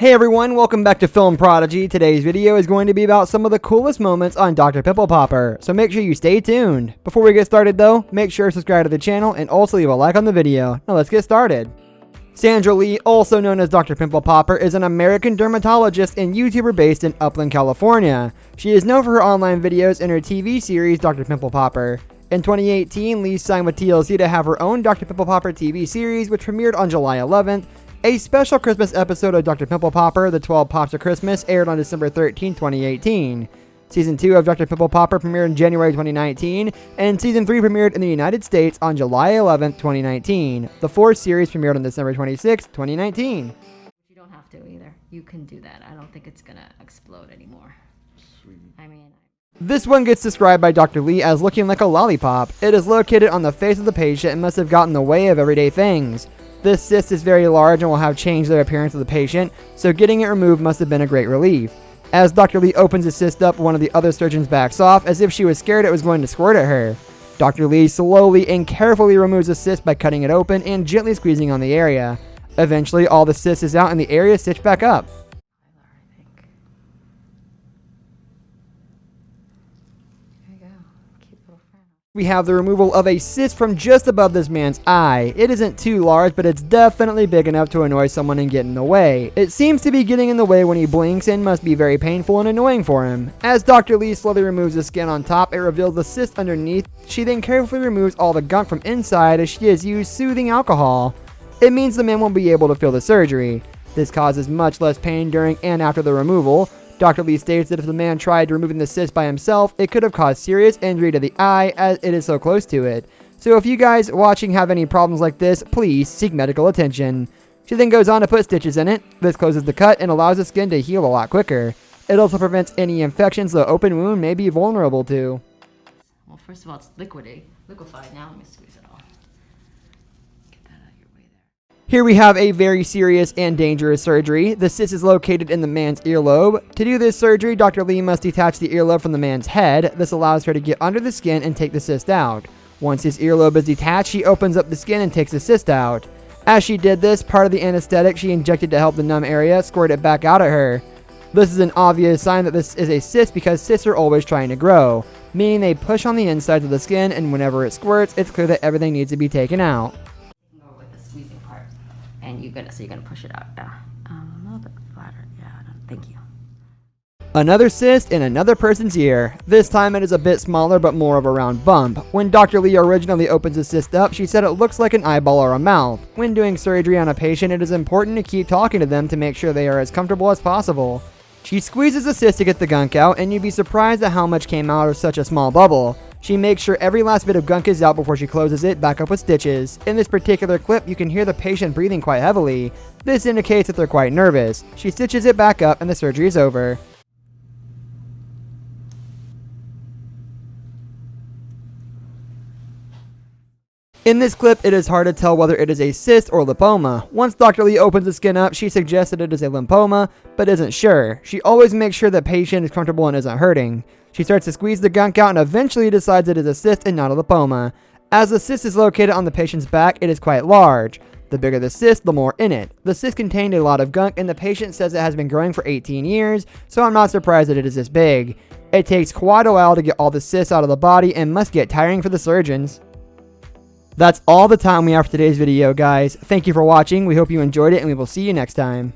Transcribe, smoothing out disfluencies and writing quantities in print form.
Hey everyone, welcome back to Film Prodigy. Today's video is going to be about some of the coolest moments on Dr. Pimple Popper, so make sure you stay tuned. Before we get started though, make sure to subscribe to the channel and also leave a like on the video. Now let's get started. Sandra Lee, also known as Dr. Pimple Popper, is an American dermatologist and YouTuber based in Upland, California. She is known for her online videos and her TV series Dr. Pimple Popper. In 2018, Lee signed with TLC to have her own Dr. Pimple Popper TV series, which premiered on July 11th. A special Christmas episode of Dr. Pimple Popper, The 12 Pops of Christmas, aired on December 13, 2018. Season 2 of Dr. Pimple Popper premiered in January 2019, and Season 3 premiered in the United States on July 11, 2019. The fourth series premiered on December 26, 2019. You don't have to either. You can do that. I don't think it's gonna explode anymore. Sweet. This one gets described by Dr. Lee as looking like a lollipop. It is located on the face of the patient and must have gotten in the way of everyday things. This cyst is very large and will have changed the appearance of the patient, so getting it removed must have been a great relief. As Dr. Lee opens the cyst up, one of the other surgeons backs off as if she was scared it was going to squirt at her. Dr. Lee slowly and carefully removes the cyst by cutting it open and gently squeezing on the area. Eventually, all the cyst is out and the area is stitched back up. We have the removal of a cyst from just above this man's eye. It isn't too large, but it's definitely big enough to annoy someone and get in the way. It seems to be getting in the way when he blinks and must be very painful and annoying for him. As Dr. Lee slowly removes the skin on top, it reveals the cyst underneath. She then carefully removes all the gunk from inside as she has used soothing alcohol. It means the man won't be able to feel the surgery. This causes much less pain during and after the removal. Dr. Lee states that if the man tried removing the cyst by himself, it could have caused serious injury to the eye as it is so close to it. So if you guys watching have any problems like this, please seek medical attention. She then goes on to put stitches in it. This closes the cut and allows the skin to heal a lot quicker. It also prevents any infections the open wound may be vulnerable to. Well, first of all, it's liquefied. Now let me squeeze it all. Get that out of your way there. Here we have a very serious and dangerous surgery. The cyst is located in the man's earlobe. To do this surgery, Dr. Lee must detach the earlobe from the man's head. This allows her to get under the skin and take the cyst out. Once his earlobe is detached, she opens up the skin and takes the cyst out. As she did this, part of the anesthetic she injected to help the numb area squirted back out at her. This is an obvious sign that this is a cyst because cysts are always trying to grow, meaning they push on the insides of the skin, and whenever it squirts, it's clear that everything needs to be taken out. With the squeezing part, and you're gonna push it out. A little bit flatter. Yeah, thank you. Another cyst in another person's ear. This time it is a bit smaller but more of a round bump. When Dr. Lee originally opens the cyst up, she said it looks like an eyeball or a mouth. When doing surgery on a patient, it is important to keep talking to them to make sure they are as comfortable as possible. She squeezes the cyst to get the gunk out, and you'd be surprised at how much came out of such a small bubble. She makes sure every last bit of gunk is out before she closes it back up with stitches. In this particular clip, you can hear the patient breathing quite heavily. This indicates that they're quite nervous. She stitches it back up and the surgery is over. In this clip, it is hard to tell whether it is a cyst or lymphoma. Once Dr. Lee opens the skin up, she suggests that it is a lymphoma, but isn't sure. She always makes sure the patient is comfortable and isn't hurting. She starts to squeeze the gunk out and eventually decides it is a cyst and not a lymphoma. As the cyst is located on the patient's back, it is quite large. The bigger the cyst, the more in it. The cyst contained a lot of gunk, and the patient says it has been growing for 18 years, so I'm not surprised that it is this big. It takes quite a while to get all the cysts out of the body and must get tiring for the surgeons. That's all the time we have for today's video, guys. Thank you for watching. We hope you enjoyed it, and we will see you next time.